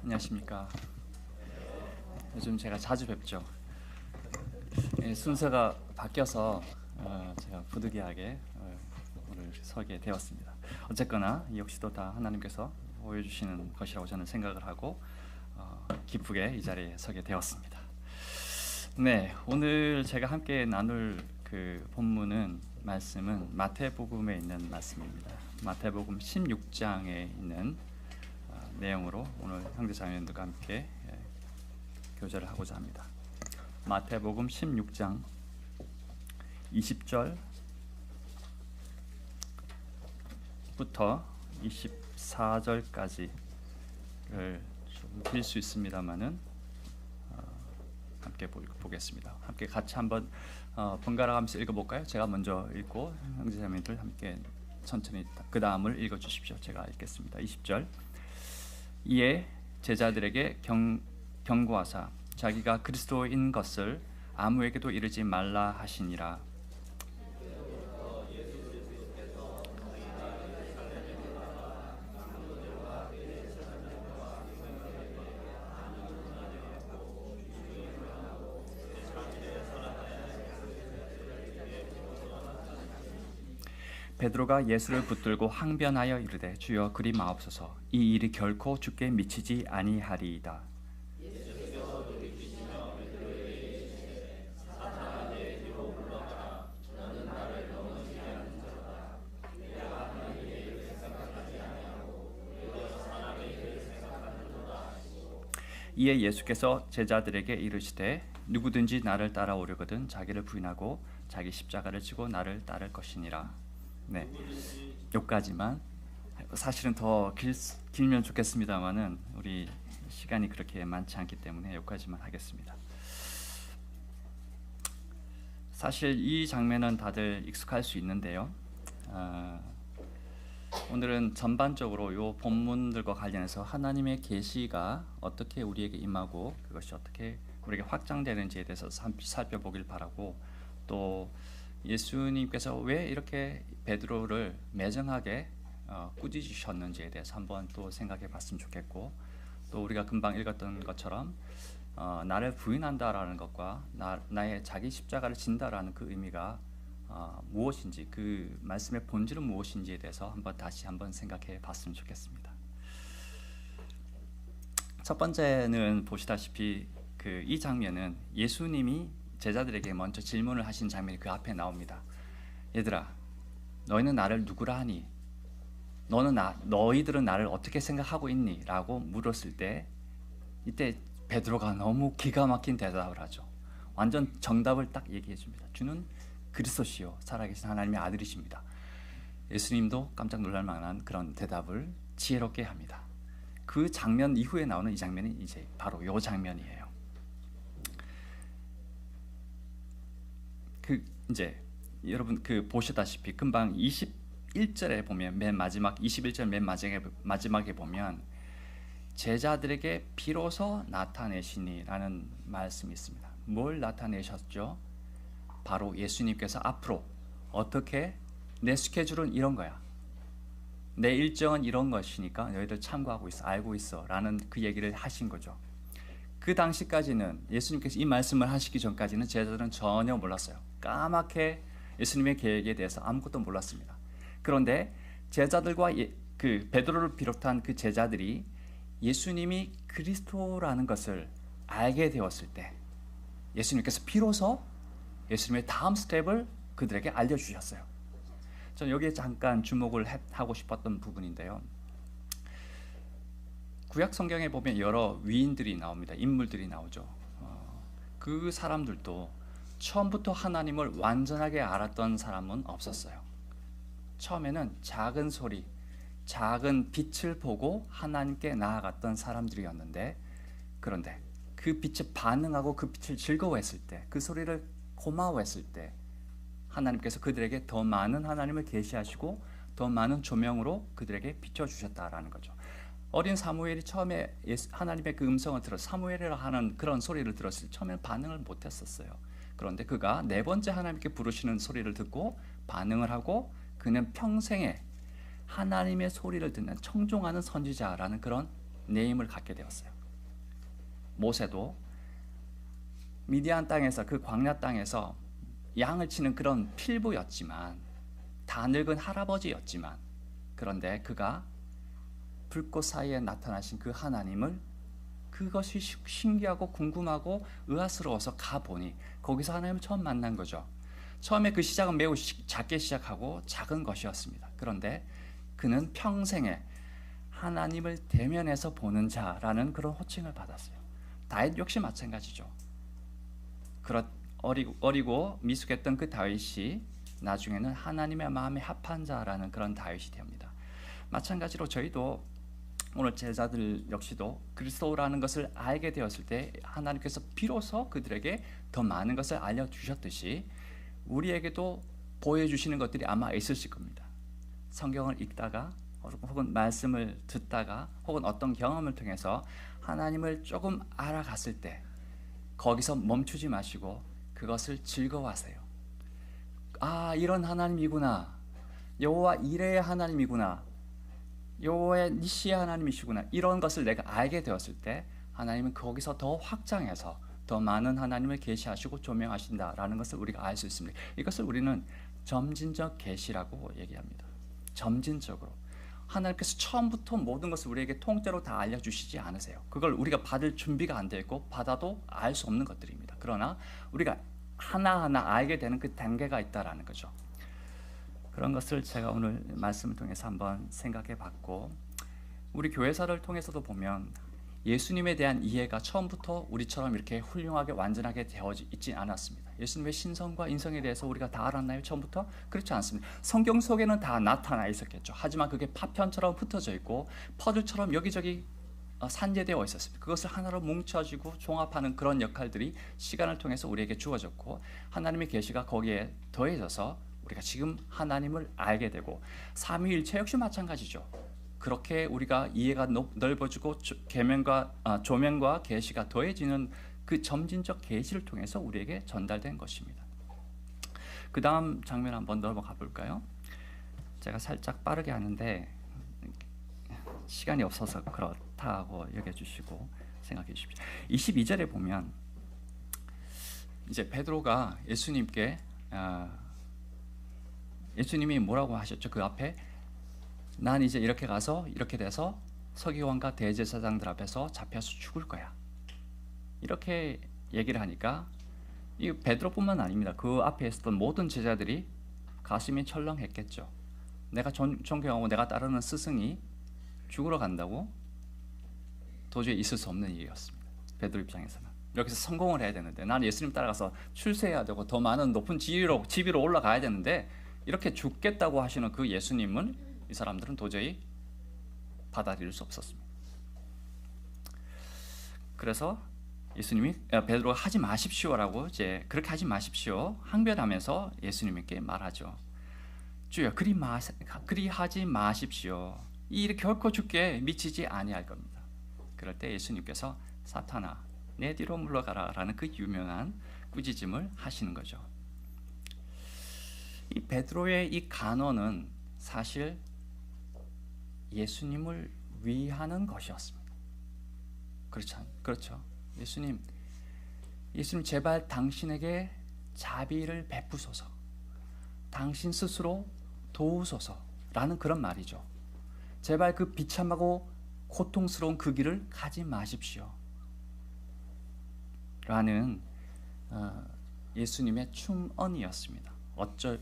안녕하십니까. 요즘 제가 자주 뵙죠. 순서가 바뀌어서 제가 부득이하게 오늘 서게 되었습니다. 어쨌거나 이 역시도 다 하나님께서 보여주시는 것이라고 저는 생각을 하고 기쁘게 이 자리에 서게 되었습니다. 네, 오늘 제가 함께 나눌 그 본문은 말씀은 마태복음에 있는 말씀입니다. 마태복음 16장에 있는 내용으로 오늘 형제자매님들과 함께 교제를 하고자 합니다. 마태복음 16장 20절부터 24절까지를 좀 길 수 있습니다만은 함께 보겠습니다. 함께 같이 한번 번갈아가면서 읽어볼까요? 제가 먼저 읽고 형제자매님들 함께 천천히 그 다음을 읽어주십시오. 제가 읽겠습니다. 20절. 이에 제자들에게 경고하사 자기가 그리스도인 것을 아무에게도 이르지 말라 하시니라. 베드로가 예수를 붙들고 항변하여 이르되 주여 그리 마옵소서 이 일이 결코 주께 미치지 아니하리이다. 이에 예수께서 제자들에게 이르시되 누구든지 나를 따라오려거든 자기를 부인하고 자기 십자가를 지고 나를 따를 것이니라. 네, 여기까지만. 사실은 더 길면 좋겠습니다만은 우리 시간이 그렇게 많지 않기 때문에 여기까지만 하겠습니다. 사실 이 장면은 다들 익숙할 수 있는데요. 오늘은 전반적으로 이 본문들과 관련해서 하나님의 계시가 어떻게 우리에게 임하고 그것이 어떻게 우리에게 확장되는지에 대해서 살펴보길 바라고, 또 예수님께서 왜 이렇게 베드로를 매정하게 꾸짖으셨는지에 대해서 한번 또 생각해 봤으면 좋겠고, 또 우리가 금방 읽었던 것처럼 나를 부인한다라는 것과 나의 자기 십자가를 진다라는 그 의미가 무엇인지, 그 말씀의 본질은 무엇인지에 대해서 다시 한번 생각해 봤으면 좋겠습니다. 첫 번째는 보시다시피 이 장면은 예수님이 제자들에게 먼저 질문을 하신 장면이 그 앞에 나옵니다. 얘들아, 너희는 나를 누구라 하니? 너희들은 나를 어떻게 생각하고 있니? 라고 물었을 때, 이때 베드로가 너무 기가 막힌 대답을 하죠. 완전 정답을 딱 얘기해 줍니다. 주는 그리스도시요 살아계신 하나님의 아들이십니다. 예수님도 깜짝 놀랄 만한 그런 대답을 지혜롭게 합니다. 그 장면 이후에 나오는 이 장면이 이제 바로 이 장면이에요. 이제 여러분 보시다시피 금방 21절에 보면 맨 마지막 21절 맨 마지막에 보면 제자들에게 비로소 나타내시니라는 말씀이 있습니다. 뭘 나타내셨죠? 바로 예수님께서 앞으로 어떻게, 내 스케줄은 이런 거야, 내 일정은 이런 것이니까 너희들 참고하고 있어, 알고 있어 라는 그 얘기를 하신 거죠. 그 당시까지는, 예수님께서 이 말씀을 하시기 전까지는 제자들은 전혀 몰랐어요. 까맣게 예수님의 계획에 대해서 아무것도 몰랐습니다. 그런데 제자들과 베드로를 비롯한 그 제자들이 예수님이 그리스도라는 것을 알게 되었을 때 예수님께서 비로소 예수님의 다음 스텝을 그들에게 알려주셨어요. 저는 여기에 잠깐 주목을 하고 싶었던 부분인데요. 구약 성경에 보면 여러 위인들이 나옵니다. 인물들이 나오죠. 그 사람들도 처음부터 하나님을 완전하게 알았던 사람은 없었어요. 처음에는 작은 소리, 작은 빛을 보고 하나님께 나아갔던 사람들이었는데, 그런데 그 빛에 반응하고 그 빛을 즐거워했을 때, 그 소리를 고마워했을 때 하나님께서 그들에게 더 많은 하나님을 계시하시고 더 많은 조명으로 그들에게 비춰주셨다라는 거죠. 어린 사무엘이 처음에 하나님의 그 음성을 사무엘이라 하는 그런 소리를 들었을 때 처음에는 반응을 못했었어요. 그런데 그가 네 번째 하나님께 부르시는 소리를 듣고 반응을 하고, 그는 평생에 하나님의 소리를 듣는 청종하는 선지자라는 그런 네임을 갖게 되었어요. 모세도 미디안 땅에서, 그 광야 땅에서 양을 치는 그런 필부였지만, 다 늙은 할아버지였지만, 그런데 그가 불꽃 사이에 나타나신 그 하나님을, 그것이 신기하고 궁금하고 의아스러워서 가보니 거기서 하나님을 처음 만난 거죠. 처음에 그 시작은 매우 작게 시작하고 작은 것이었습니다. 그런데 그는 평생에 하나님을 대면해서 보는 자라는 그런 호칭을 받았어요. 다윗 역시 마찬가지죠. 어리고 미숙했던 그 다윗이 나중에는 하나님의 마음에 합한 자라는 그런 다윗이 됩니다. 마찬가지로 저희도 오늘 제자들 역시도 그리스도라는 것을 알게 되었을 때 하나님께서 비로소 그들에게 더 많은 것을 알려주셨듯이 우리에게도 보여주시는 것들이 아마 있으실 겁니다. 성경을 읽다가 혹은 말씀을 듣다가 혹은 어떤 경험을 통해서 하나님을 조금 알아갔을 때 거기서 멈추지 마시고 그것을 즐거워하세요. 아, 이런 하나님이구나. 여호와 이레의 하나님이구나. 여호와의 니시의 하나님이시구나. 이런 것을 내가 알게 되었을 때 하나님은 거기서 더 확장해서 더 많은 하나님을 계시하시고 조명하신다라는 것을 우리가 알 수 있습니다. 이것을 우리는 점진적 계시라고 얘기합니다. 점진적으로 하나님께서 처음부터 모든 것을 우리에게 통째로 다 알려주시지 않으세요. 그걸 우리가 받을 준비가 안 돼 있고 받아도 알 수 없는 것들입니다. 그러나 우리가 하나하나 알게 되는 그 단계가 있다라는 거죠. 그런 것을 제가 오늘 말씀을 통해서 한번 생각해 봤고, 우리 교회사를 통해서도 보면 예수님에 대한 이해가 처음부터 우리처럼 이렇게 훌륭하게 완전하게 되어 있지 않았습니다. 예수님의 신성과 인성에 대해서 우리가 다 알았나요? 처음부터? 그렇지 않습니다. 성경 속에는 다 나타나 있었겠죠. 하지만 그게 파편처럼 흩어져 있고 퍼즐처럼 여기저기 산재되어 있었습니다. 그것을 하나로 뭉쳐지고 종합하는 그런 역할들이 시간을 통해서 우리에게 주어졌고, 하나님의 계시가 거기에 더해져서 우리가 지금 하나님을 알게 되고, 삼위일체 역시 마찬가지죠. 그렇게 우리가 이해가 넓어지고 조명과 계시가 더해지는 그 점진적 계시를 통해서 우리에게 전달된 것입니다. 그 다음 장면 한번 넘어가 볼까요? 제가 살짝 빠르게 하는데 시간이 없어서 그렇다고 여겨주시고 생각해 주십시오. 22절에 보면 이제 베드로가 예수님이 뭐라고 하셨죠? 그 앞에 난 이제 이렇게 가서 이렇게 돼서 서기관과 대제사장들 앞에서 잡혀서 죽을 거야. 이렇게 얘기를 하니까 이 베드로뿐만 아닙니다. 그 앞에 있었던 모든 제자들이 가슴이 철렁했겠죠. 내가 존경하고 내가 따르는 스승이 죽으러 간다고? 도저히 있을 수 없는 일이었습니다. 베드로 입장에서는. 여기서 성공을 해야 되는데, 나는 예수님 따라가서 출세해야 되고 더 많은 높은 지위로 올라가야 되는데 이렇게 죽겠다고 하시는 그 예수님은 이 사람들은 도저히 받아들일 수 없었습니다. 그래서 예수님이 베드로가 하지 마십시오라고, 이제 그렇게 하지 마십시오 항변하면서 예수님께 말하죠. 주여, 그리 하지 마십시오. 이 일이 결코 죽게 미치지 아니할 겁니다. 그럴 때 예수님께서 사탄아, 내 뒤로 물러가라 라는 그 유명한 꾸짖음을 하시는 거죠. 이 베드로의 이 간언은 사실 예수님을 위하는 것이었습니다. 그렇죠. 예수님 제발 당신에게 자비를 베푸소서, 당신 스스로 도우소서라는 그런 말이죠. 제발 그 비참하고 고통스러운 그 길을 가지 마십시오 라는 예수님의 충언이었습니다.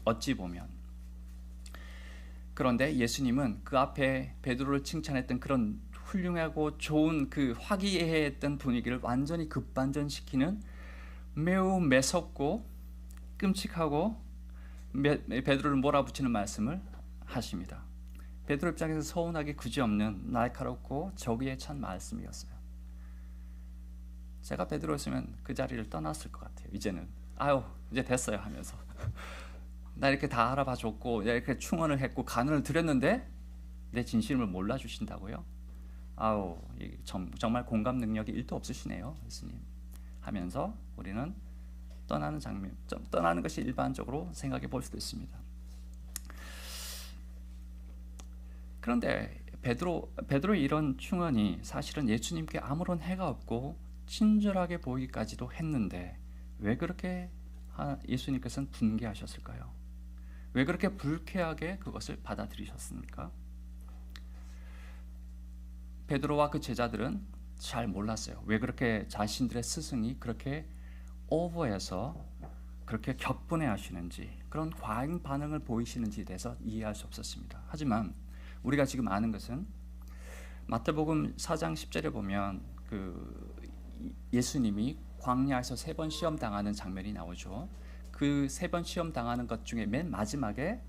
어찌 보면. 그런데 예수님은 그 앞에 베드로를 칭찬했던 그런 훌륭하고 좋은 그 화기애애했던 분위기를 완전히 급반전시키는 매우 매섭고 끔찍하고 베드로를 몰아붙이는 말씀을 하십니다. 베드로 입장에서 서운하기 그지없는 날카롭고 저기에 찬 말씀이었어요. 제가 베드로였으면 그 자리를 떠났을 것 같아요. 이제는 이제 됐어요 하면서 나 이렇게 다 알아봐 줬고 내가 이렇게 충언을 했고 간언을 드렸는데 내 진심을 몰라주신다고요? 정말 공감 능력이 1도 없으시네요 예수님 하면서 우리는 떠나는 것이 일반적으로 생각해 볼 수도 있습니다. 그런데 베드로의 이런 충언이 사실은 예수님께 아무런 해가 없고 친절하게 보이기까지도 했는데 왜 그렇게 예수님께서는 분개하셨을까요? 왜 그렇게 불쾌하게 그것을 받아들이셨습니까? 베드로와 그 제자들은 잘 몰랐어요. 왜 그렇게 자신들의 스승이 그렇게 오버해서 그렇게 격분해 하시는지, 그런 과잉 반응을 보이시는지에 대해서 이해할 수 없었습니다. 하지만 우리가 지금 아는 것은 마태복음 4장 10절에 보면 그 예수님이 광야에서 3번 시험 당하는 장면이 나오죠. 그 3번 시험 당하는 것 중에 맨 마지막에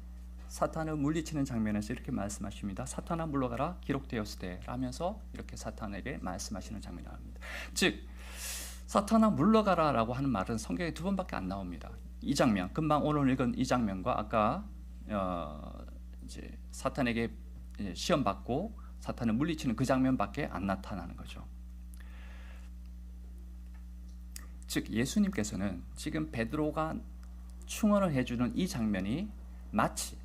사탄을 물리치는 장면에서 이렇게 말씀하십니다. 사탄아 물러가라 기록되었으되 라면서 이렇게 사탄에게 말씀하시는 장면이 나옵니다. 즉 사탄아 물러가라라고 하는 말은 성경에 2번밖에 안 나옵니다. 이 장면, 금방 오늘 읽은 이 장면과 아까 이제 사탄에게 시험 받고 사탄을 물리치는 그 장면밖에 안 나타나는 거죠. 즉 예수님께서는 지금 베드로가 충언을 해주는 이 장면이 마치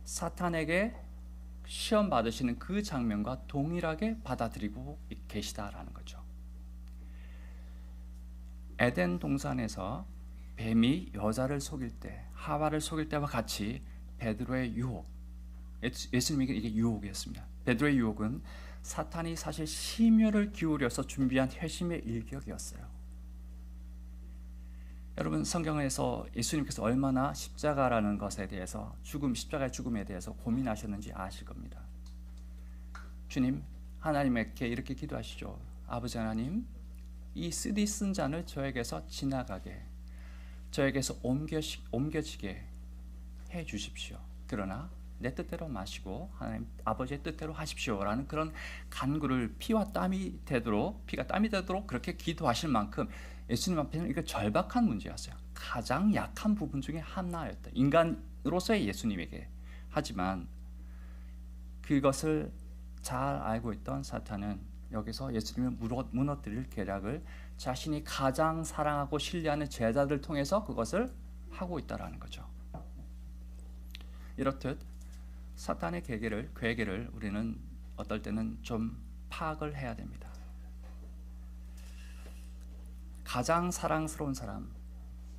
사탄에게 시험 받으시는 그 장면과 동일하게 받아들이고 계시다라는 거죠. 에덴 동산에서 뱀이 여자를 속일 때, 하와를 속일 때와 같이 베드로의 유혹, 예수님에게 이게 유혹이었습니다. 베드로의 유혹은 사탄이 사실 심혈을 기울여서 준비한 회심의 일격이었어요. 여러분 성경에서 예수님께서 얼마나 십자가라는 것에 대해서 십자가의 죽음에 대해서 고민하셨는지 아실 겁니다. 주님, 하나님께 이렇게 기도하시죠. 아버지 하나님, 이 쓰디쓴 잔을 저에게서 지나가게, 저에게서 옮겨지게 해 주십시오. 그러나 내 뜻대로 마시고 하나님 아버지의 뜻대로 하십시오라는 그런 간구를 피가 땀이 되도록 그렇게 기도하실 만큼 예수님 앞에는 이거 절박한 문제였어요. 가장 약한 부분 중에 하나였다. 인간으로서의 예수님에게. 하지만 그것을 잘 알고 있던 사탄은 여기서 예수님을 무너뜨릴 계략을 자신이 가장 사랑하고 신뢰하는 제자들을 통해서 그것을 하고 있다라는 거죠. 이렇듯 사탄의 괴계를 우리는 어떨 때는 좀 파악을 해야 됩니다. 가장 사랑스러운 사람,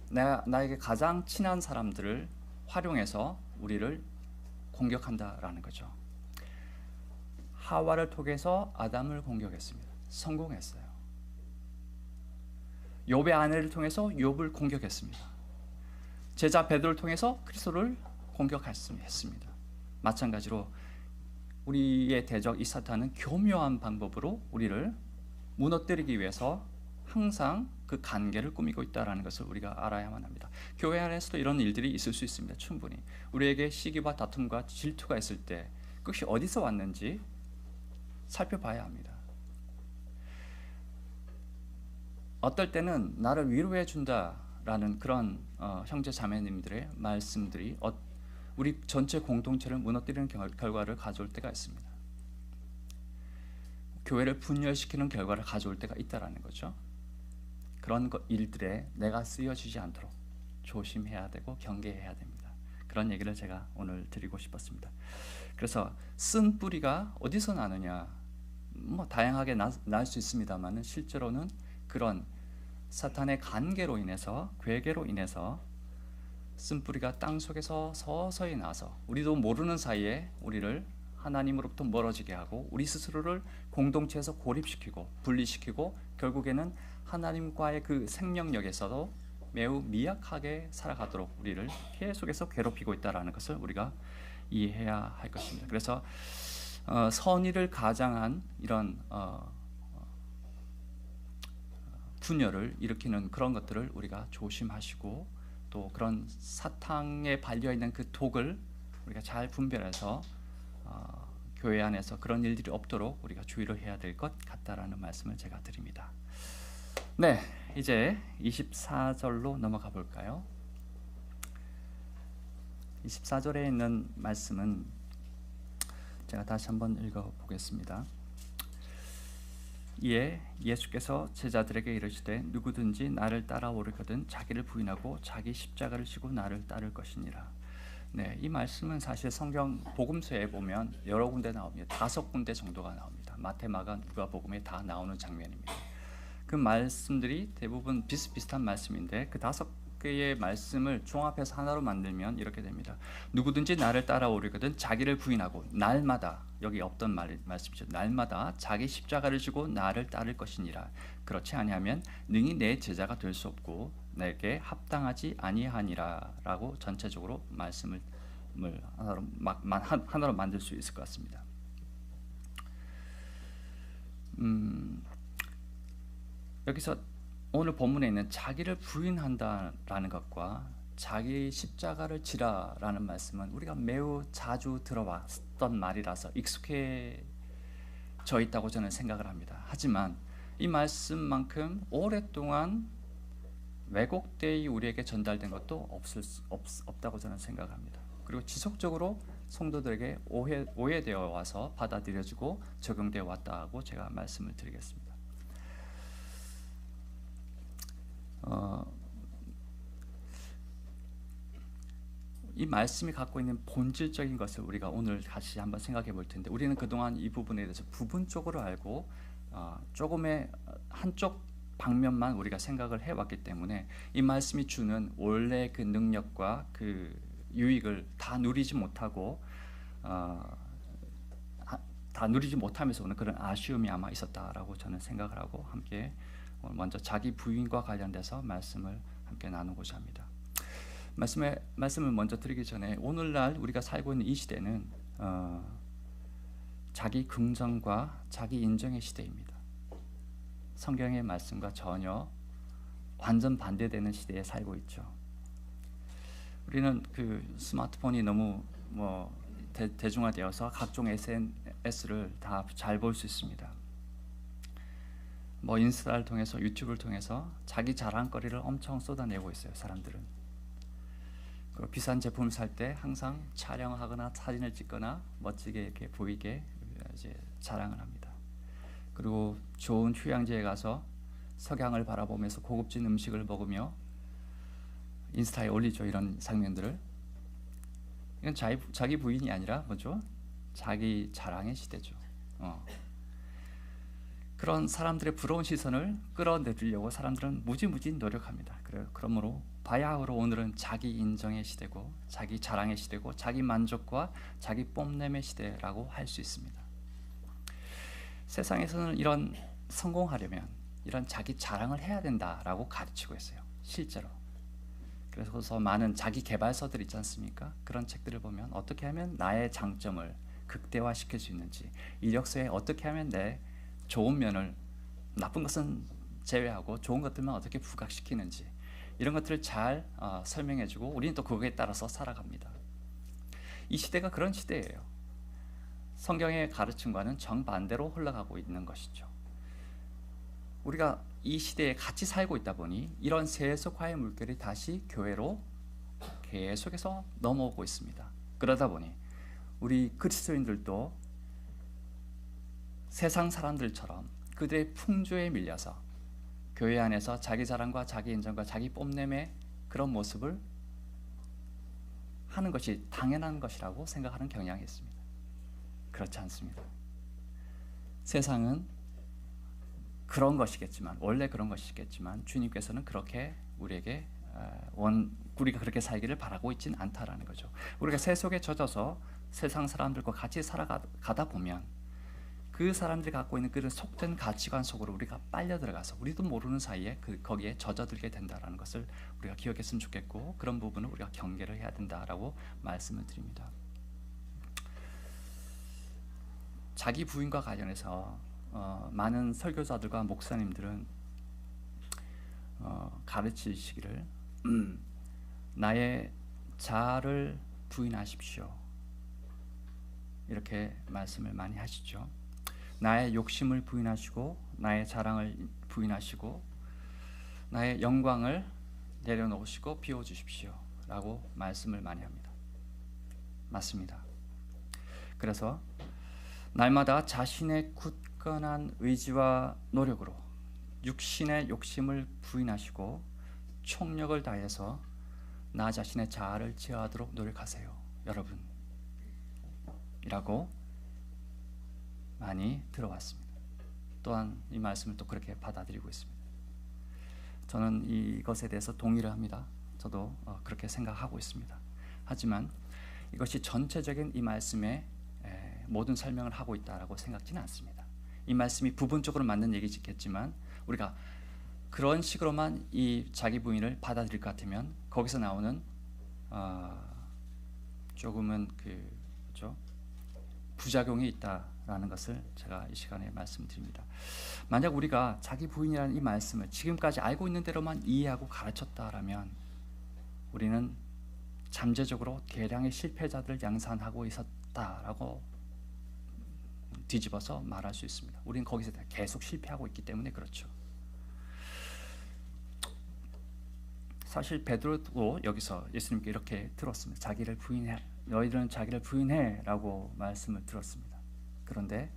나에게 가장 친한 사람들을 활용해서 우리를 공격한다라는 거죠. 하와를 통해서 아담을 공격했습니다. 성공했어요. 욥의 아내를 통해서 욥을 공격했습니다. 제자 베드로를 통해서 그리스도를 공격했습니다. 마찬가지로 우리의 대적 이 사탄은 교묘한 방법으로 우리를 무너뜨리기 위해서 항상 그 관계를 꾸미고 있다는 것을 우리가 알아야만 합니다. 교회 안에서도 이런 일들이 있을 수 있습니다. 충분히. 우리에게 시기와 다툼과 질투가 있을 때 그것이 어디서 왔는지 살펴봐야 합니다. 어떨 때는 나를 위로해 준다라는 그런 형제 자매님들의 말씀들이 우리 전체 공동체를 무너뜨리는 결과를 가져올 때가 있습니다. 교회를 분열시키는 결과를 가져올 때가 있다라는 거죠. 그런 일들에 내가 쓰여지지 않도록 조심해야 되고 경계해야 됩니다. 그런 얘기를 제가 오늘 드리고 싶었습니다. 그래서 쓴 뿌리가 어디서 나느냐, 다양하게 날 수 있습니다만 실제로는 그런 사탄의 관계로 인해서, 괴계로 인해서 쓴 뿌리가 땅 속에서 서서히 나서 우리도 모르는 사이에 우리를 하나님으로부터 멀어지게 하고 우리 스스로를 공동체에서 고립시키고 분리시키고 결국에는 하나님과의 그 생명력에서도 매우 미약하게 살아가도록 우리를 계속해서 괴롭히고 있다는 것을 우리가 이해해야 할 것입니다. 그래서 선의를 가장한 이런 분열을 일으키는 그런 것들을 우리가 조심하시고 또 그런 사탕에 발려있는 그 독을 우리가 잘 분별해서 교회 안에서 그런 일들이 없도록 우리가 주의를 해야 될 것 같다라는 말씀을 제가 드립니다. 네, 이제 24절로 넘어가 볼까요? 24절에 있는 말씀은 제가 다시 한번 읽어보겠습니다. 이에 예수께서 제자들에게 이르시되 누구든지 나를 따라오려거든 자기를 부인하고 자기 십자가를 지고 나를 따를 것이니라. 네, 이 말씀은 사실 성경 복음서에 보면 여러 군데 나옵니다. 5군데 정도가 나옵니다. 마태, 마가, 누가복음에 다 나오는 장면입니다. 그 말씀들이 대부분 비슷비슷한 말씀인데 그 5개의 말씀을 종합해서 하나로 만들면 이렇게 됩니다. 누구든지 나를 따라오려거든 자기를 부인하고 날마다, 여기 없던 말씀이죠. 날마다 자기 십자가를 지고 나를 따를 것이니라. 그렇지 아니하면 능히 내 제자가 될 수 없고 내게 합당하지 아니하니라 라고 전체적으로 말씀을 하나로 만들 수 있을 것 같습니다. 여기서 오늘 본문에 있는 자기를 부인한다라는 것과 자기 십자가를 지라라는 말씀은 우리가 매우 자주 들어왔던 말이라서 익숙해져 있다고 저는 생각을 합니다. 하지만 이 말씀만큼 오랫동안 왜곡되어 우리에게 전달된 것도 없다고 저는 생각합니다. 그리고 지속적으로 성도들에게 오해되어 와서 받아들여지고 적용되어 왔다고 제가 말씀을 드리겠습니다. 이 말씀이 갖고 있는 본질적인 것을 우리가 오늘 다시 한번 생각해 볼 텐데, 우리는 그동안 이 부분에 대해서 부분적으로 알고 조금의 한쪽 방면만 우리가 생각을 해왔기 때문에 이 말씀이 주는 원래 그 능력과 그 유익을 다 누리지 못하고 다 누리지 못하면서 오는 그런 아쉬움이 아마 있었다라고 저는 생각을 하고, 함께 먼저 자기 부인과 관련돼서 말씀을 함께 나누고자 합니다. 말씀을 먼저 드리기 전에, 오늘날 우리가 살고 있는 이 시대는 자기 긍정과 자기 인정의 시대입니다. 성경의 말씀과 전혀 완전 반대되는 시대에 살고 있죠. 우리는 그 스마트폰이 너무 대중화되어서 각종 SNS를 다 잘 볼 수 있습니다. 인스타를 통해서, 유튜브를 통해서 자기 자랑거리를 엄청 쏟아내고 있어요, 사람들은. 그리고 비싼 제품을 살 때 항상 촬영하거나 사진을 찍거나 멋지게 이렇게 보이게 이제 자랑을 합니다. 그리고 좋은 휴양지에 가서 석양을 바라보면서 고급진 음식을 먹으며 인스타에 올리죠, 이런 장면들을. 이건 자기 부인이 아니라 뭐죠? 자기 자랑의 시대죠. 그런 사람들의 부러운 시선을 끌어내리려고 사람들은 무지무지 노력합니다. 그러므로 바야흐로 오늘은 자기 인정의 시대고, 자기 자랑의 시대고, 자기 만족과 자기 뽐냄의 시대라고 할 수 있습니다. 세상에서는 이런 성공하려면 이런 자기 자랑을 해야 된다라고 가르치고 있어요, 실제로. 그래서 많은 자기 개발서들 있지 않습니까? 그런 책들을 보면 어떻게 하면 나의 장점을 극대화시킬 수 있는지, 이력서에 어떻게 하면 내 좋은 면을, 나쁜 것은 제외하고 좋은 것들만 어떻게 부각시키는지, 이런 것들을 잘 설명해주고 우리는 또 그거에 따라서 살아갑니다. 이 시대가 그런 시대예요. 성경의 가르침과는 정반대로 흘러가고 있는 것이죠. 우리가 이 시대에 같이 살고 있다 보니 이런 세속화의 물결이 다시 교회로 계속해서 넘어오고 있습니다. 그러다 보니 우리 그리스도인들도 세상 사람들처럼 그들의 풍조에 밀려서 교회 안에서 자기 자랑과 자기 인정과 자기 뽐냄의 그런 모습을 하는 것이 당연한 것이라고 생각하는 경향이 있습니다. 그렇지 않습니다. 세상은 그런 것이겠지만, 원래 그런 것이겠지만, 주님께서는 그렇게 우리에게 우리가 그렇게 살기를 바라고 있지는 않다라는 거죠. 우리가 세속에 젖어서 세상 사람들과 같이 살아가다 보면 그 사람들이 갖고 있는 그런 속된 가치관 속으로 우리가 빨려 들어가서 우리도 모르는 사이에 거기에 젖어들게 된다라는 것을 우리가 기억했으면 좋겠고, 그런 부분을 우리가 경계를 해야 된다라고 말씀을 드립니다. 자기 부인과 관련해서 많은 설교자들과 목사님들은 가르치시기를 나의 자아를 부인하십시오, 이렇게 말씀을 많이 하시죠. 나의 욕심을 부인하시고, 나의 자랑을 부인하시고, 나의 영광을 내려놓으시고 비워주십시오 라고 말씀을 많이 합니다. 맞습니다. 그래서 날마다 자신의 굳건한 의지와 노력으로 육신의 욕심을 부인하시고 총력을 다해서 나 자신의 자아를 제어하도록 노력하세요, 여러분, 이라고 많이 들어왔습니다. 또한 이 말씀을 또 그렇게 받아들이고 있습니다. 저는 이것에 대해서 동의를 합니다. 저도 그렇게 생각하고 있습니다. 하지만 이것이 전체적인 이 말씀의 모든 설명을 하고 있다라고 생각지는 않습니다. 이 말씀이 부분적으로 맞는 얘기겠지만 우리가 그런 식으로만 이 자기 부인을 받아들일 것 같으면 거기서 나오는 조금은 그렇죠? 부작용이 있다라는 것을 제가 이 시간에 말씀드립니다. 만약 우리가 자기 부인이라는 이 말씀을 지금까지 알고 있는 대로만 이해하고 가르쳤다라면 우리는 잠재적으로 대량의 실패자들을 양산하고 있었다라고 뒤집어서 말할 수 있습니다. 우리는 거기서 계속 실패하고 있기 때문에 그렇죠. 사실 베드로도 여기서 예수님께 이렇게 들었습니다. 자기를 부인해, 너희들은 자기를 부인해라고 말씀을 들었습니다. 그런데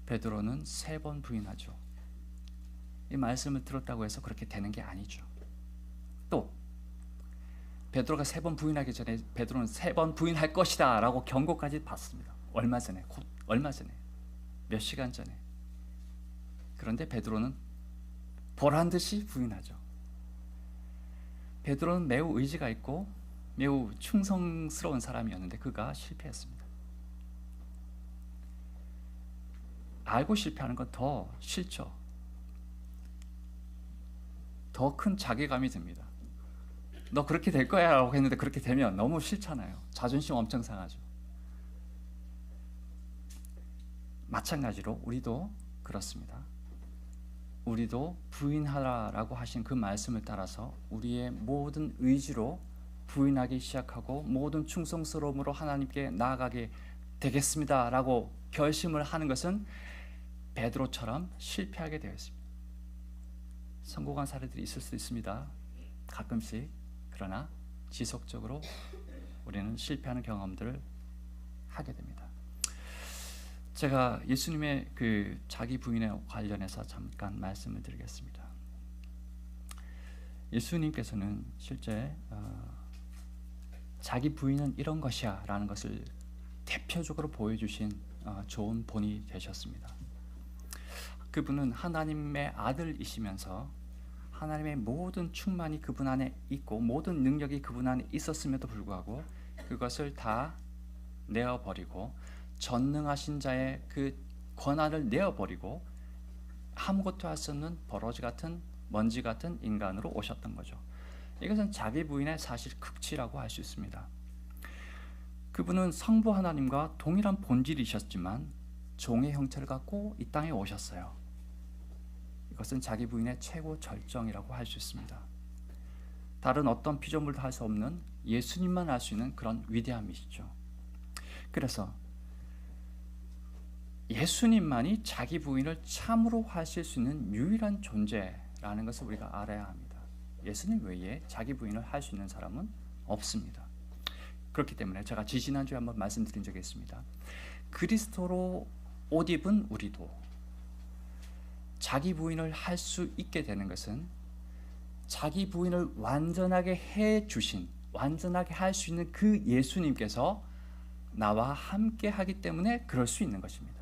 베드로는 3번 부인하죠. 이 말씀을 들었다고 해서 그렇게 되는 게 아니죠. 또 베드로가 3번 부인하기 전에 베드로는 3번 부인할 것이다라고 경고까지 받습니다. 얼마 전에 몇 시간 전에. 그런데 베드로는 보란 듯이 부인하죠. 베드로는 매우 의지가 있고 매우 충성스러운 사람이었는데 그가 실패했습니다. 알고 실패하는 건 더 싫죠. 더 큰 자괴감이 듭니다. 너 그렇게 될 거야 라고 했는데 그렇게 되면 너무 싫잖아요. 자존심 엄청 상하죠. 마찬가지로 우리도 그렇습니다. 우리도 부인하라라고 하신 그 말씀을 따라서 우리의 모든 의지로 부인하기 시작하고 모든 충성스러움으로 하나님께 나아가게 되겠습니다라고 결심을 하는 것은 베드로처럼 실패하게 되어 있습니다. 성공한 사례들이 있을 수 있습니다. 가끔씩. 그러나 지속적으로 우리는 실패하는 경험들을 하게 됩니다. 제가 예수님의 그 자기 부인에 관련해서 잠깐 말씀을 드리겠습니다. 예수님께서는 실제 자기 부인은 이런 것이야 라는 것을 대표적으로 보여주신 좋은 본이 되셨습니다. 그분은 하나님의 아들이시면서 하나님의 모든 충만이 그분 안에 있고 모든 능력이 그분 안에 있었음에도 불구하고 그것을 다 내어버리고 전능하신 자의 그 권한을 내어버리고 아무것도 할 수 없는 버러지 같은 먼지 같은 인간으로 오셨던 거죠. 이것은 자기 부인의 사실 극치라고 할 수 있습니다. 그분은 성부 하나님과 동일한 본질이셨지만 종의 형체를 갖고 이 땅에 오셨어요. 이것은 자기 부인의 최고 절정이라고 할 수 있습니다. 다른 어떤 피조물도 할 수 없는 예수님만 할 수 있는 그런 위대함이시죠. 그래서 예수님만이 자기 부인을 참으로 하실 수 있는 유일한 존재라는 것을 우리가 알아야 합니다. 예수님 외에 자기 부인을 할 수 있는 사람은 없습니다. 그렇기 때문에 제가 지지난주에 한번 말씀드린 적이 있습니다. 그리스도로 옷 입은 우리도 자기 부인을 할 수 있게 되는 것은 자기 부인을 완전하게 해주신, 완전하게 할 수 있는 그 예수님께서 나와 함께 하기 때문에 그럴 수 있는 것입니다.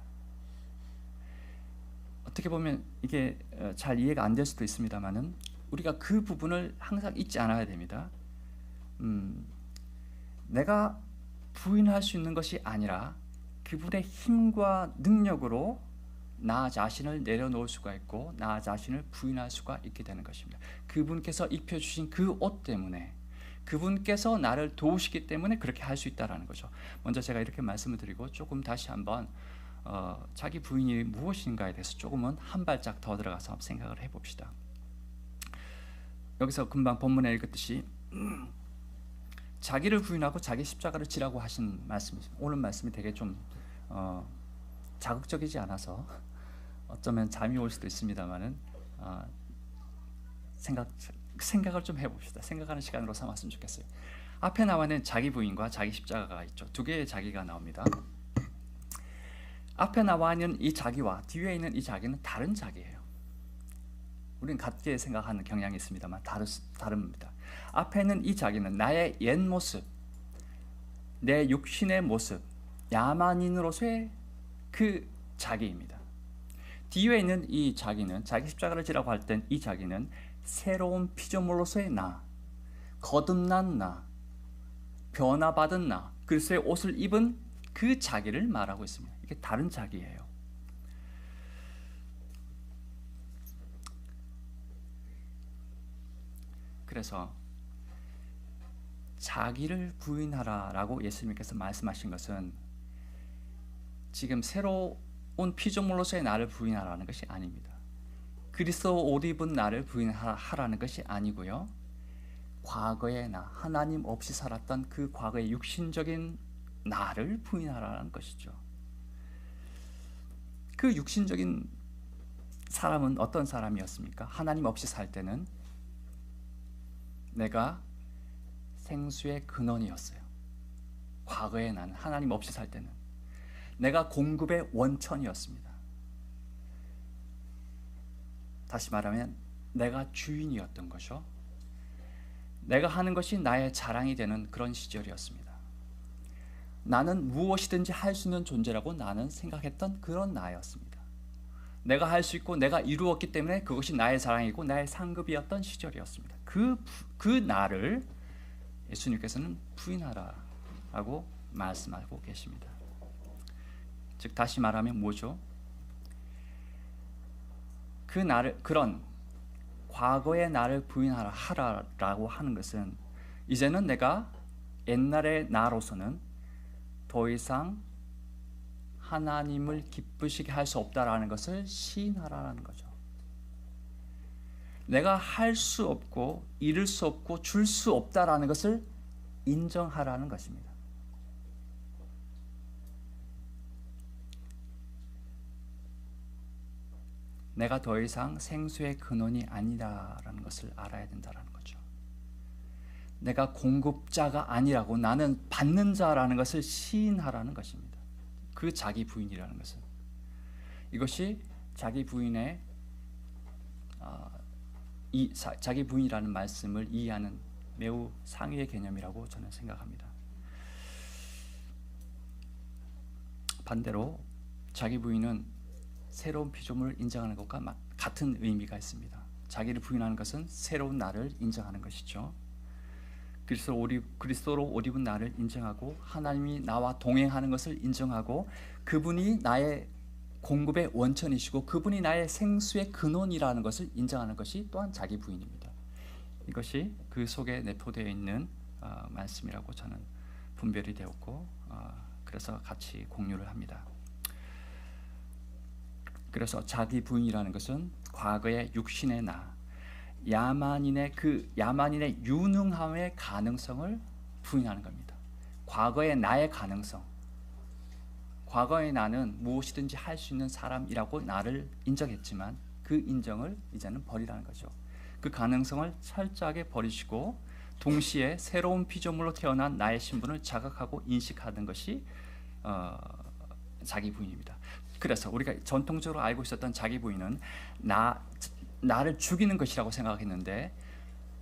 어떻게 보면 이게 잘 이해가 안 될 수도 있습니다만은 우리가 그 부분을 항상 잊지 않아야 됩니다. 내가 부인할 수 있는 것이 아니라 그분의 힘과 능력으로 나 자신을 내려놓을 수가 있고 나 자신을 부인할 수가 있게 되는 것입니다. 그분께서 입혀주신 그 옷 때문에 그분께서 나를 도우시기 때문에 그렇게 할 수 있다는 거죠. 먼저 제가 이렇게 말씀을 드리고 조금 다시 한번 자기 부인이 무엇인가에 대해서 조금은 한 발짝 더 들어가서 생각을 해봅시다. 여기서 금방 본문에 읽었듯이 자기를 부인하고 자기 십자가를 지라고 하신 말씀이죠. 오늘 말씀이 되게 좀 자극적이지 않아서 어쩌면 잠이 올 수도 있습니다만은 생각을 좀 해봅시다. 생각하는 시간으로 삼았으면 좋겠어요. 앞에 나와 있는 자기 부인과 자기 십자가가 있죠. 두 개의 자기가 나옵니다. 앞에 나와 있는 이 자기와 뒤에 있는 이 자기는 다른 자기예요. 우리는 같게 생각하는 경향이 있습니다만 다릅니다. 앞에 있는 이 자기는 나의 옛 모습, 내 육신의 모습, 야만인으로서의 그 자기입니다. 뒤에 있는 이 자기는 자기 십자가를 지라고 할 땐 이 자기는 새로운 피조물로서의 나, 거듭난 나, 변화받은 나, 그리스도의 옷을 입은 그 자기를 말하고 있습니다. 이게 다른 자기예요. 그래서 자기를 부인하라라고 예수님께서 말씀하신 것은 지금 새로운 피조물로서의 나를 부인하라는 것이 아닙니다. 그리스도 옷 입은 나를 부인하라는 것이 아니고요. 과거의 나, 하나님 없이 살았던 그 과거의 육신적인 나를 부인하라는 것이죠. 그 육신적인 사람은 어떤 사람이었습니까? 하나님 없이 살 때는 내가 생수의 근원이었어요. 과거의 나는 하나님 없이 살 때는 내가 공급의 원천이었습니다. 다시 말하면 내가 주인이었던 것이요. 내가 하는 것이 나의 자랑이 되는 그런 시절이었습니다. 나는 무엇이든지 할 수 있는 존재라고 나는 생각했던 그런 나였습니다. 내가 할 수 있고 내가 이루었기 때문에 그것이 나의 자랑이고 나의 상급이었던 시절이었습니다. 그 나를 예수님께서는 부인하라라고 말씀하고 계십니다. 즉 다시 말하면 뭐죠? 그 나를, 그런 과거의 나를 부인하라고 하는 것은 이제는 내가 옛날의 나로서는 더 이상 하나님을 기쁘시게 할 수 없다라는 것을 시인하라는 거죠. 내가 할 수 없고 이룰 수 없고 줄 수 없다라는 것을 인정하라는 것입니다. 내가 더 이상 생수의 근원이 아니라는 것을 알아야 된다는 거죠. 내가 공급자가 아니라고 나는 받는 자라는 것을 시인하라는 것입니다. 그 자기 부인이라는 것은 이것이 자기 부인의 자기 부인이라는 말씀을 이해하는 매우 상위의 개념이라고 저는 생각합니다. 반대로 자기 부인은 새로운 피조물을 인정하는 것과 같은 의미가 있습니다. 자기를 부인하는 것은 새로운 나를 인정하는 것이죠. 그리스도로 옷 입은 나를 인정하고 하나님이 나와 동행하는 것을 인정하고 그분이 나의 공급의 원천이시고 그분이 나의 생수의 근원이라는 것을 인정하는 것이 또한 자기 부인입니다. 이것이 그 속에 내포되어 있는 말씀이라고 저는 분별이 되었고 그래서 같이 공유를 합니다. 그래서 자기 부인이라는 것은 과거의 육신의 나, 야만인의 유능함의 가능성을 부인하는 겁니다. 과거의 나의 가능성, 과거의 나는 무엇이든지 할 수 있는 사람이라고 나를 인정했지만 그 인정을 이제는 버리라는 거죠. 그 가능성을 철저하게 버리시고 동시에 새로운 피조물로 태어난 나의 신분을 자각하고 인식하는 것이 자기 부인입니다. 그래서 우리가 전통적으로 알고 있었던 자기 부인은 나를 죽이는 것이라고 생각했는데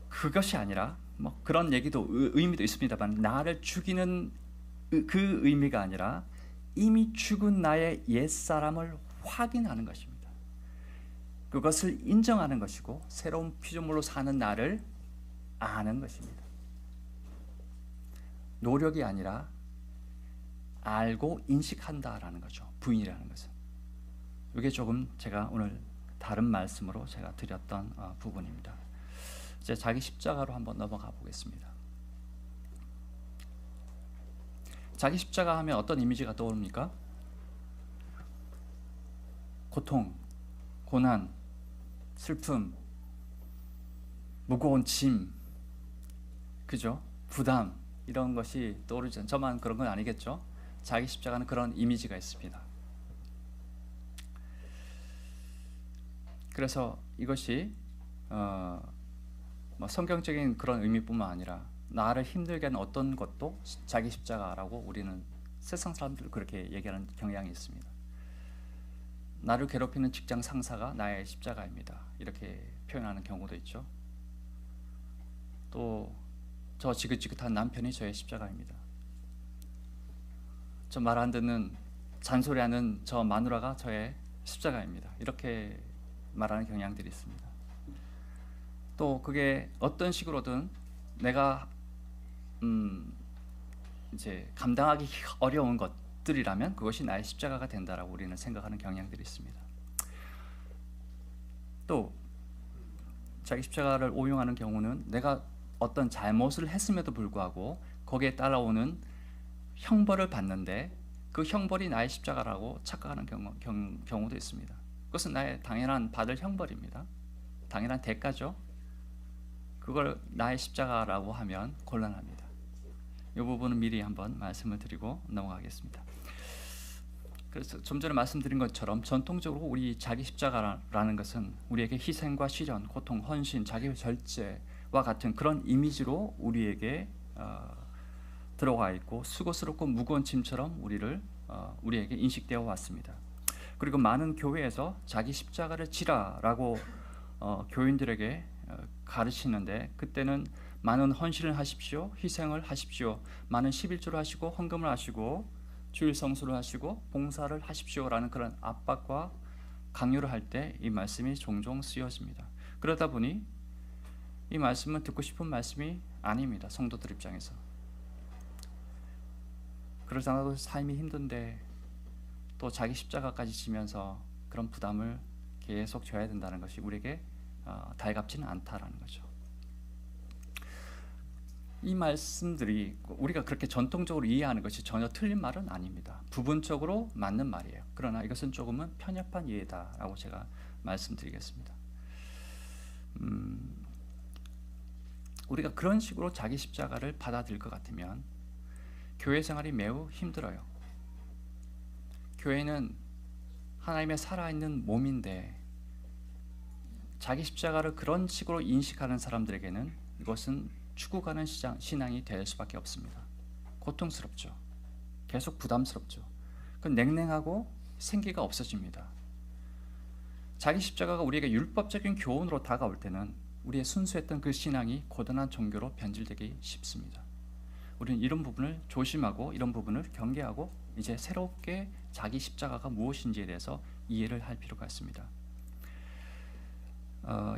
그것이 아니라 뭐 그런 얘기도 의미도 있습니다만 나를 죽이는 그 의미가 아니라 이미 죽은 나의 옛사람을 확인하는 것입니다. 그것을 인정하는 것이고 새로운 피조물로 사는 나를 아는 것입니다. 노력이 아니라 알고 인식한다라는 거죠. 부인이라는 것은. 이게 조금 제가 오늘 다른 말씀으로 제가 드렸던 부분입니다. 이제 자기 십자가로 한번 넘어가 보겠습니다. 자기 십자가 하면 어떤 이미지가 떠오릅니까? 고통, 고난, 슬픔, 무거운 짐, 그죠? 부담 이런 것이 떠오르죠. 저만 그런 건 아니겠죠? 자기 십자가는 그런 이미지가 있습니다. 그래서 이것이 뭐 성경적인 그런 의미뿐만 아니라 나를 힘들게 하는 어떤 것도 자기 십자가라고 우리는 세상 사람들 그렇게 얘기하는 경향이 있습니다. 나를 괴롭히는 직장 상사가 나의 십자가입니다. 이렇게 표현하는 경우도 있죠. 또 저 지긋지긋한 남편이 저의 십자가입니다. 저 말 안 듣는 잔소리하는 저 마누라가 저의 십자가입니다. 이렇게 말하는 경향들이 있습니다. 또 그게 어떤 식으로든 내가 이제 감당하기 어려운 것들이라면 그것이 나의 십자가가 된다라고 우리는 생각하는 경향들이 있습니다. 또 자기 십자가를 오용하는 경우는 내가 어떤 잘못을 했음에도 불구하고 거기에 따라오는 형벌을 받는데 그 형벌이 나의 십자가라고 착각하는 경우도 있습니다. 그것은 나의 당연한 받을 형벌입니다. 당연한 대가죠. 그걸 나의 십자가라고 하면 곤란합니다. 이 부분은 미리 한번 말씀을 드리고 넘어가겠습니다. 그래서 좀 전에 말씀드린 것처럼 전통적으로 우리 자기 십자가라는 것은 우리에게 희생과 시련, 고통, 헌신, 자기 절제와 같은 그런 이미지로 우리에게 들어가 있고 수고스럽고 무거운 짐처럼 우리에게 인식되어 왔습니다. 그리고 많은 교회에서 자기 십자가를 지라라고 교인들에게 가르치는데 그때는 많은 헌신을 하십시오, 희생을 하십시오, 많은 11조를 하시고 헌금을 하시고 주일 성수를 하시고 봉사를 하십시오라는 그런 압박과 강요를 할 때 이 말씀이 종종 쓰여집니다. 그러다 보니 이 말씀은 듣고 싶은 말씀이 아닙니다. 성도들 입장에서. 그러다가도 삶이 힘든데 또 자기 십자가까지 지면서 그런 부담을 계속 져야 된다는 것이 우리에게 달갑지는 않다라는 거죠. 이 말씀들이 우리가 그렇게 전통적으로 이해하는 것이 전혀 틀린 말은 아닙니다. 부분적으로 맞는 말이에요. 그러나 이것은 조금은 편협한 이해다라고 제가 말씀드리겠습니다. 우리가 그런 식으로 자기 십자가를 받아들일 것 같으면 교회 생활이 매우 힘들어요. 교회는 하나님의 살아있는 몸인데 자기 십자가를 그런 식으로 인식하는 사람들에게는 이것은 죽어가는 신앙이 될 수밖에 없습니다. 고통스럽죠. 계속 부담스럽죠. 그 냉랭하고 생기가 없어집니다. 자기 십자가가 우리에게 율법적인 교훈으로 다가올 때는 우리의 순수했던 그 신앙이 고단한 종교로 변질되기 쉽습니다. 우리는 이런 부분을 조심하고 이런 부분을 경계하고 이제 새롭게 자기 십자가가 무엇인지에 대해서 이해를 할 필요가 있습니다.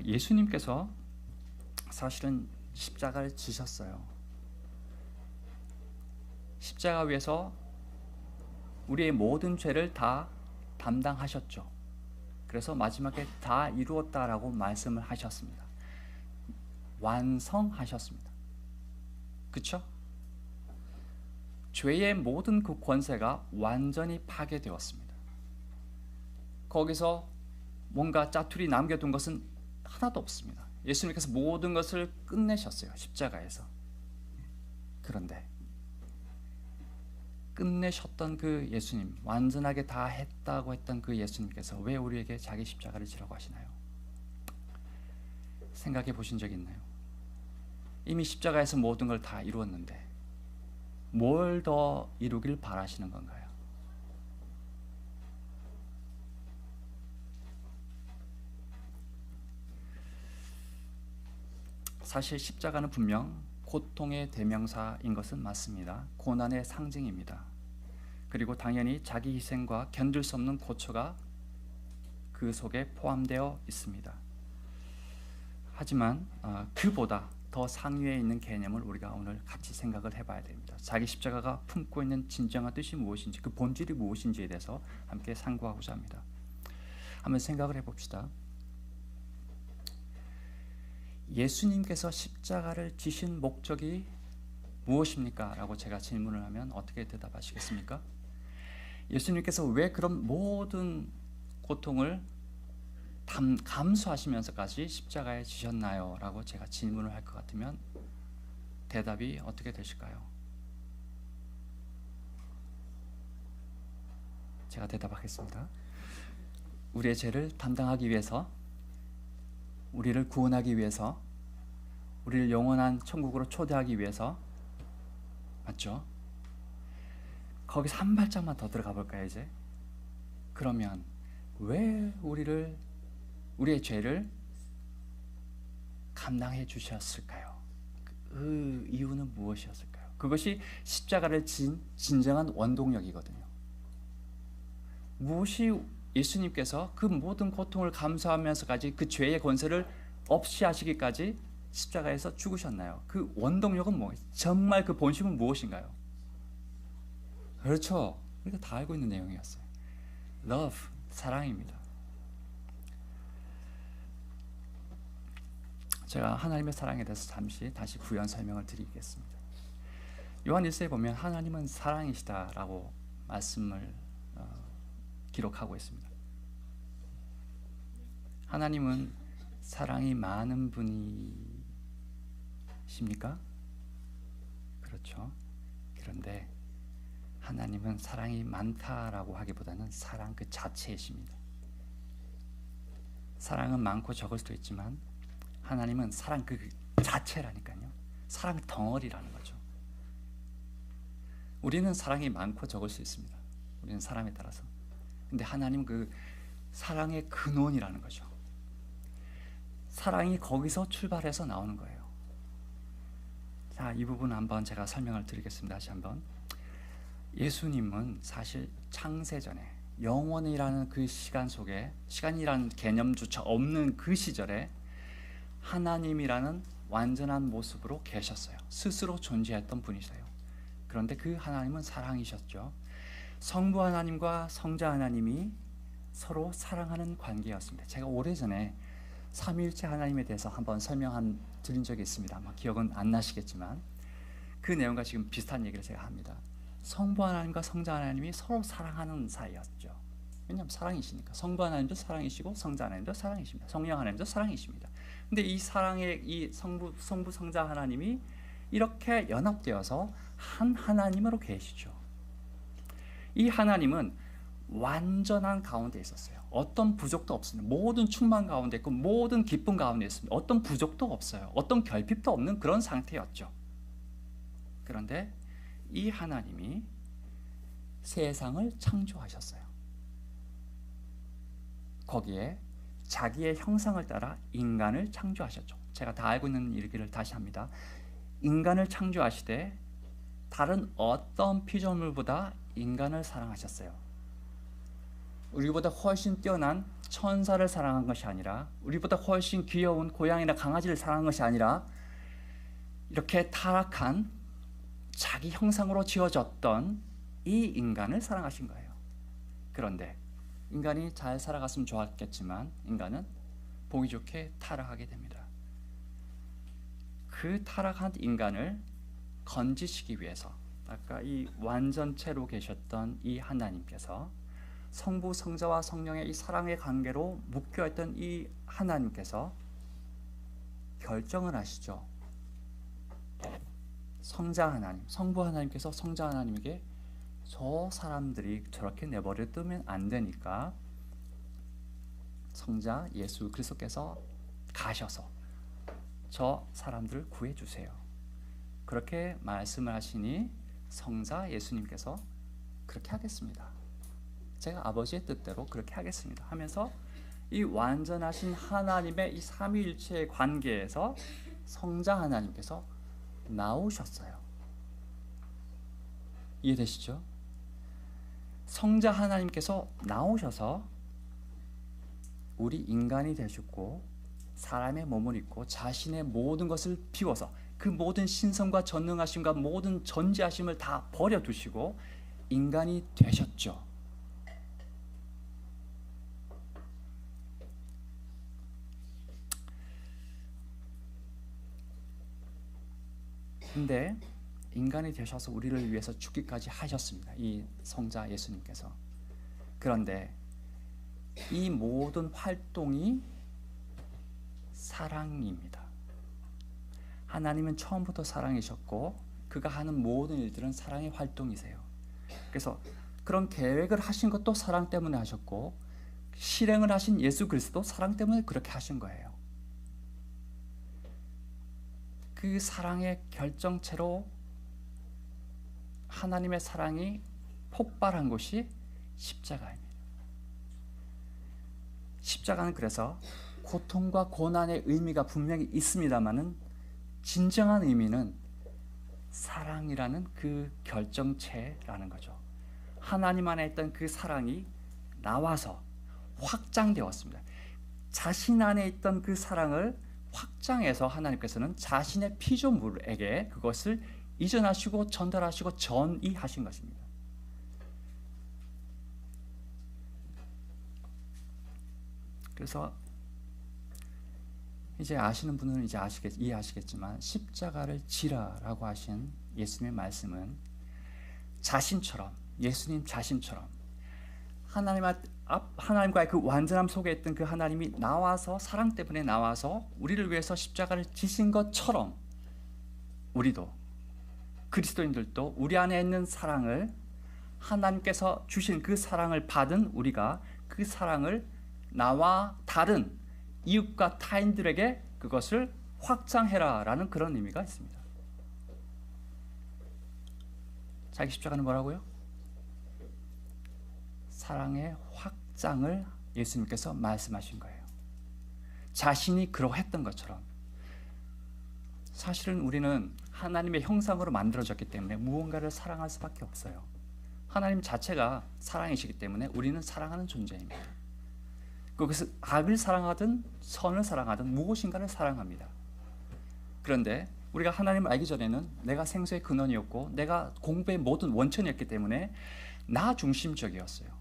예수님께서 사실은 십자가를 지셨어요. 십자가 위에서 우리의 모든 죄를 다 담당하셨죠. 그래서 마지막에 다 이루었다라고 말씀을 하셨습니다. 완성하셨습니다. 그렇죠? 죄의 모든 그 권세가 완전히 파괴되었습니다. 거기서 뭔가 짜투리 남겨둔 것은 하나도 없습니다. 예수님께서 모든 것을 끝내셨어요. 십자가에서. 그런데 끝내셨던 그 예수님, 완전하게 다 했다고 했던 그 예수님께서 왜 우리에게 자기 십자가를 지라고 하시나요? 생각해 보신 적 있나요? 이미 십자가에서 모든 걸 다 이루었는데 뭘 더 이루길 바라시는 건가요? 사실 십자가는 분명 고통의 대명사인 것은 맞습니다. 고난의 상징입니다. 그리고 당연히 자기 희생과 견딜 수 없는 고초가 그 속에 포함되어 있습니다. 하지만 그보다 더 상위에 있는 개념을 우리가 오늘 같이 생각을 해봐야 됩니다. 자기 십자가가 품고 있는 진정한 뜻이 무엇인지, 그 본질이 무엇인지에 대해서 함께 상고하고자 합니다. 한번 생각을 해봅시다. 예수님께서 십자가를 지신 목적이 무엇입니까? 라고 제가 질문을 하면 어떻게 대답하시겠습니까? 예수님께서 왜 그런 모든 고통을 감수하시면서까지 십자가에 지셨나요? 라고 제가 질문을 할 것 같으면 대답이 어떻게 되실까요? 제가 대답하겠습니다. 우리의 죄를 담당하기 위해서, 우리를 구원하기 위해서, 우리를 영원한 천국으로 초대하기 위해서. 맞죠? 거기서 한 발짝만 더 들어가 볼까요 이제? 그러면 왜 우리의 죄를 감당해 주셨을까요? 그 이유는 무엇이었을까요? 그것이 십자가를 진 진정한 원동력이거든요. 무엇이 예수님께서 그 모든 고통을 감수하면서까지 그 죄의 권세를 없이 하시기까지 십자가에서 죽으셨나요? 그 원동력은 뭐? 정말 그 본심은 무엇인가요? 그렇죠. 우리가 다 알고 있는 내용이었어요. Love, 사랑입니다. 제가 하나님의 사랑에 대해서 잠시 다시 부연 설명을 드리겠습니다. 요한 1서에 보면 하나님은 사랑이시다라고 말씀을 기록하고 있습니다. 하나님은 사랑이 많은 분이십니까? 그렇죠. 그런데 하나님은 사랑이 많다라고 하기보다는 사랑 그 자체이십니다. 사랑은 많고 적을 수도 있지만 하나님은 사랑 그 자체라니까요. 사랑 덩어리라는 거죠. 우리는 사랑이 많고 적을 수 있습니다. 우리는 사람에 따라서. 근데 하나님은 그 사랑의 근원이라는 거죠. 사랑이 거기서 출발해서 나오는 거예요. 자, 이 부분 한번 제가 설명을 드리겠습니다. 다시 한번. 예수님은 사실 창세전에 영원이라는 그 시간 속에, 시간이라는 개념조차 없는 그 시절에 하나님이라는 완전한 모습으로 계셨어요. 스스로 존재했던 분이세요. 그런데 그 하나님은 사랑이셨죠. 성부 하나님과 성자 하나님이 서로 사랑하는 관계였습니다. 제가 오래전에 삼위일체 하나님에 대해서 한번 드린 적이 있습니다. 아마 기억은 안 나시겠지만 그 내용과 지금 비슷한 얘기를 제가 합니다. 성부 하나님과 성자 하나님이 서로 사랑하는 사이였죠. 왜냐하면 사랑이시니까. 성부 하나님도 사랑이시고 성자 하나님도 사랑이십니다. 성령 하나님도 사랑이십니다. 근데 이 사랑의 이 성부 성자 하나님이 이렇게 연합되어서 한 하나님으로 계시죠. 이 하나님은 완전한 가운데 있었어요. 어떤 부족도 없습니다. 모든 충만 가운데 있고 모든 기쁨 가운데 있습니다. 어떤 부족도 없어요. 어떤 결핍도 없는 그런 상태였죠. 그런데 이 하나님이 세상을 창조하셨어요. 거기에 자기의 형상을 따라 인간을 창조하셨죠. 제가 다 알고 있는 얘기를 다시 합니다. 인간을 창조하시되 다른 어떤 피조물보다 인간을 사랑하셨어요. 우리보다 훨씬 뛰어난 천사를 사랑한 것이 아니라, 우리보다 훨씬 귀여운 고양이나 강아지를 사랑한 것이 아니라, 이렇게 타락한 자기 형상으로 지어졌던 이 인간을 사랑하신 거예요. 그런데 인간이 잘 살아갔으면 좋았겠지만 인간은 보기 좋게 타락하게 됩니다. 그 타락한 인간을 건지시기 위해서 아까 이 완전체로 계셨던 이 하나님께서, 성부, 성자와 성령의 이 사랑의 관계로 묶여있던 이 하나님께서 결정을 하시죠. 성자 하나님, 성부 하나님께서 성자 하나님에게 저 사람들이 저렇게 내버려 두면 안 되니까 성자 예수 그리스도께서 가셔서 저 사람들을 구해주세요. 그렇게 말씀을 하시니 성자 예수님께서 그렇게 하겠습니다. 제가 아버지의 뜻대로 그렇게 하겠습니다 하면서 이 완전하신 하나님의 이 삼위일체의 관계에서 성자 하나님께서 나오셨어요. 이해되시죠? 성자 하나님께서 나오셔서 우리 인간이 되셨고 사람의 몸을 입고 자신의 모든 것을 비워서 그 모든 신성과 전능하심과 모든 전지하심을 다 버려두시고 인간이 되셨죠. 근데 인간이 되셔서 우리를 위해서 죽기까지 하셨습니다. 이 성자 예수님께서. 그런데 이 모든 활동이 사랑입니다. 하나님은 처음부터 사랑이셨고 그가 하는 모든 일들은 사랑의 활동이세요. 그래서 그런 계획을 하신 것도 사랑 때문에 하셨고 실행을 하신 예수 그리스도 사랑 때문에 그렇게 하신 거예요. 그 사랑의 결정체로 하나님의 사랑이 폭발한 곳이 십자가입니다. 십자가는 그래서 고통과 고난의 의미가 분명히 있습니다만은 진정한 의미는 사랑이라는 그 결정체라는 거죠. 하나님 안에 있던 그 사랑이 나와서 확장되었습니다. 자신 안에 있던 그 사랑을 확장해서 하나님께서는 자신의 피조물에게 그것을 이전하시고 전달하시고 전이하신 것입니다. 그래서 이제 아시는 분은 이제 이해하시겠지만 십자가를 지라라고 하신 예수님의 말씀은 자신처럼, 예수님 자신처럼 하나님과의 그 완전함 속에 있던 그 하나님이 나와서, 사랑 때문에 나와서 우리를 위해서 십자가를 지신 것처럼 우리도, 그리스도인들도 우리 안에 있는 사랑을, 하나님께서 주신 그 사랑을 받은 우리가 그 사랑을 나와 다른 이웃과 타인들에게 그것을 확장해라 라는 그런 의미가 있습니다. 자기 십자가는 뭐라고요? 사랑의 확장을 예수님께서 말씀하신 거예요. 자신이 그러했던 것처럼. 사실은 우리는 하나님의 형상으로 만들어졌기 때문에 무언가를 사랑할 수밖에 없어요. 하나님 자체가 사랑이시기 때문에 우리는 사랑하는 존재입니다. 그것을 악을 사랑하든 선을 사랑하든 무엇인가를 사랑합니다. 그런데 우리가 하나님을 알기 전에는 내가 생수의 근원이었고 내가 공부의 모든 원천이었기 때문에 나 중심적이었어요.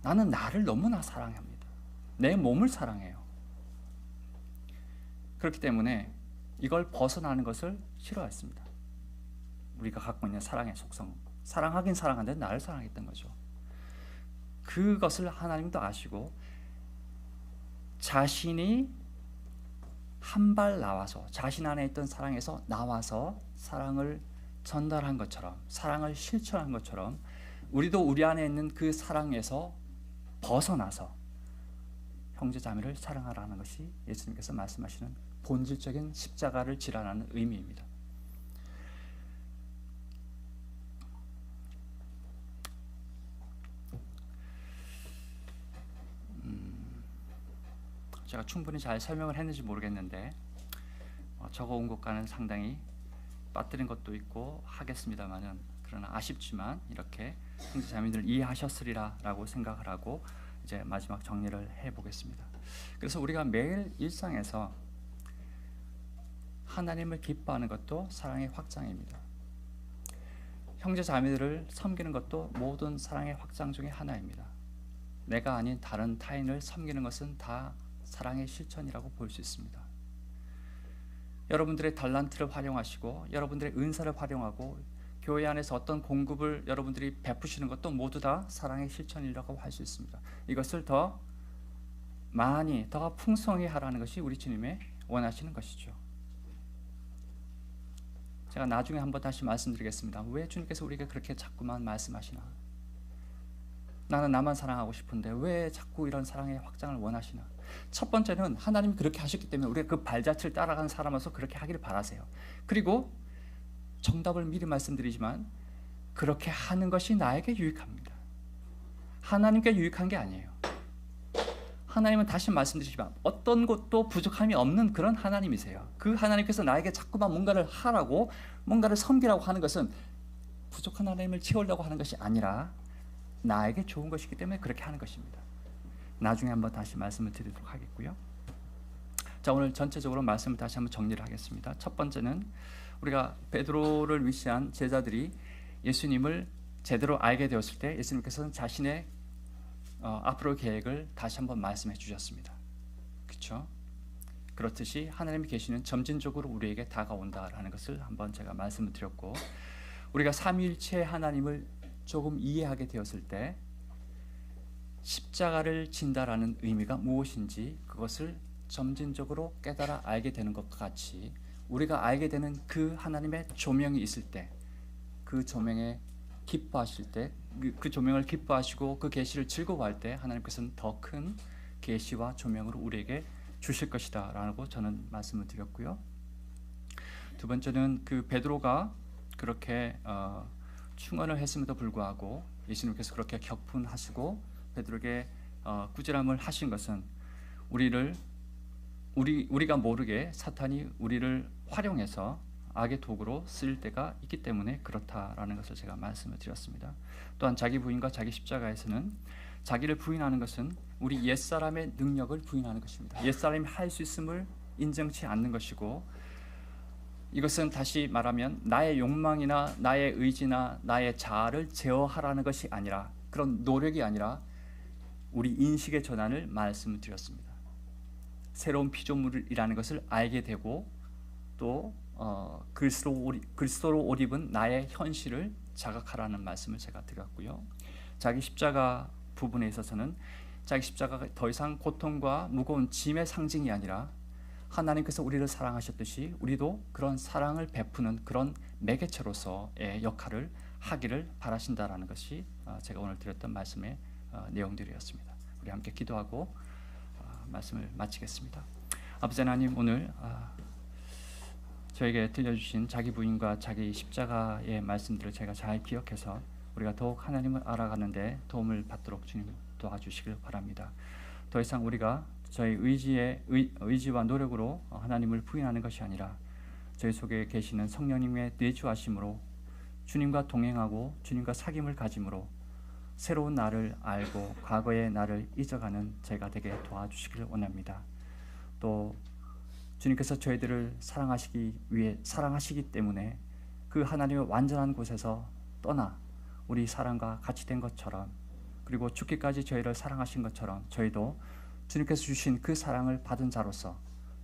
나는 나를 너무나 사랑합니다. 내 몸을 사랑해요. 그렇기 때문에 이걸 벗어나는 것을 싫어했습니다. 우리가 갖고 있는 사랑의 속성, 사랑하긴 사랑하는데 나를 사랑했던 거죠. 그것을 하나님도 아시고 자신이 한 발 나와서 자신 안에 있던 사랑에서 나와서 사랑을 전달한 것처럼, 사랑을 실천한 것처럼 우리도 우리 안에 있는 그 사랑에서 벗어나서 형제자매를 사랑하라는 것이 예수님께서 말씀하시는 본질적인 십자가를 지라는 의미입니다. 제가 충분히 잘 설명을 했는지 모르겠는데 적어온 것과는 상당히 빠뜨린 것도 있고 하겠습니다만은, 그러나 아쉽지만 이렇게 형제자매들 이해하셨으리라 라고 생각을 하고 이제 마지막 정리를 해보겠습니다. 그래서 우리가 매일 일상에서 하나님을 기뻐하는 것도 사랑의 확장입니다. 형제자매들을 섬기는 것도 모든 사랑의 확장 중에 하나입니다. 내가 아닌 다른 타인을 섬기는 것은 다 사랑의 실천이라고 볼 수 있습니다. 여러분들의 달란트를 활용하시고 여러분들의 은사를 활용하고 교회 안에서 어떤 공급을 여러분들이 베푸시는 것도 모두 다 사랑의 실천이라고 할 수 있습니다. 이것을 더 많이, 더 풍성히 하라는 것이 우리 주님의 원하시는 것이죠. 제가 나중에 한번 다시 말씀드리겠습니다. 왜 주님께서 우리에게 그렇게 자꾸만 말씀하시나? 나는 나만 사랑하고 싶은데 왜 자꾸 이런 사랑의 확장을 원하시나? 첫 번째는 하나님이 그렇게 하셨기 때문에 우리가 그 발자취를 따라가는 사람으로서 그렇게 하기를 바라세요. 그리고 정답을 미리 말씀드리지만 그렇게 하는 것이 나에게 유익합니다. 하나님께 유익한 게 아니에요. 하나님은 다시 말씀드리지만 어떤 것도 부족함이 없는 그런 하나님이세요. 그 하나님께서 나에게 자꾸만 뭔가를 하라고, 뭔가를 섬기라고 하는 것은 부족한 하나님을 채우려고 하는 것이 아니라 나에게 좋은 것이기 때문에 그렇게 하는 것입니다. 나중에 한번 다시 말씀을 드리도록 하겠고요. 자, 오늘 전체적으로 말씀을 다시 한번 정리를 하겠습니다. 첫 번째는 우리가 베드로를 위시한 제자들이 예수님을 제대로 알게 되었을 때 예수님께서는 자신의 앞으로의 계획을 다시 한번 말씀해 주셨습니다. 그렇죠? 그렇듯이 하나님이 계시는 점진적으로 우리에게 다가온다라는 것을 한번 제가 말씀을 드렸고, 우리가 삼위일체 하나님을 조금 이해하게 되었을 때 십자가를 진다라는 의미가 무엇인지 그것을 점진적으로 깨달아 알게 되는 것과 같이 우리가 알게 되는 그 하나님의 조명이 있을 때, 그 조명에 기뻐하실 때, 그 조명을 기뻐하시고 그 계시를 즐거워할 때 하나님께서는 더 큰 계시와 조명으로 우리에게 주실 것이다 라고 저는 말씀을 드렸고요. 두 번째는 그 베드로가 그렇게 충언을 했음에도 불구하고 예수님께서 그렇게 격분하시고 베드로에게 꾸지람을 하신 것은 우리가 모르게 사탄이 우리를 활용해서 악의 도구로 쓸 때가 있기 때문에 그렇다라는 것을 제가 말씀을 드렸습니다. 또한 자기 부인과 자기 십자가에서는 자기를 부인하는 것은 우리 옛사람의 능력을 부인하는 것입니다. 옛사람이 할 수 있음을 인정치 않는 것이고, 이것은 다시 말하면 나의 욕망이나 나의 의지나 나의 자아를 제어하라는 것이 아니라, 그런 노력이 아니라 우리 인식의 전환을 말씀을 드렸습니다. 새로운 피조물이라는 것을 알게 되고, 또 그리스도로 옷 입은 나의 현실을 자각하라는 말씀을 제가 드렸고요. 자기 십자가 부분에 있어서는 자기 십자가가 더 이상 고통과 무거운 짐의 상징이 아니라 하나님께서 우리를 사랑하셨듯이 우리도 그런 사랑을 베푸는 그런 매개체로서의 역할을 하기를 바라신다라는 것이 제가 오늘 드렸던 말씀의 내용들이었습니다. 우리 함께 기도하고 말씀을 마치겠습니다. 아버지 하나님, 오늘 저에게 들려주신 자기 부인과 자기 십자가의 말씀들을 제가 잘 기억해서 우리가 더욱 하나님을 알아가는데 도움을 받도록 주님 도와주시길 바랍니다. 더 이상 우리가 저희 의지와 노력으로 하나님을 부인하는 것이 아니라 저희 속에 계시는 성령님의 내주하심으로 주님과 동행하고 주님과 사귐을 가짐으로 새로운 나를 알고 과거의 나를 잊어가는 제가 되게 도와주시기를 원합니다. 또 주님께서 저희들을 사랑하시기 때문에 그 하나님의 완전한 곳에서 떠나 우리 사랑과 같이 된 것처럼, 그리고 죽기까지 저희를 사랑하신 것처럼 저희도 주님께서 주신 그 사랑을 받은 자로서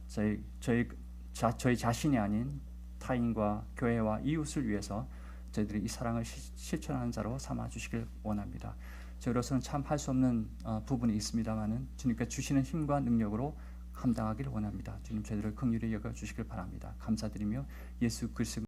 저희 자신이 아닌 타인과 교회와 이웃을 위해서 저희들이 이 사랑을 실천하는 자로 삼아 주시길 원합니다. 저희로서는 참 할 수 없는 부분이 있습니다만은 주님께서 주시는 힘과 능력으로 감당하기를 원합니다. 주님, 저희들을 긍휼히 여겨 주시길 바랍니다. 감사드리며 예수 그리스도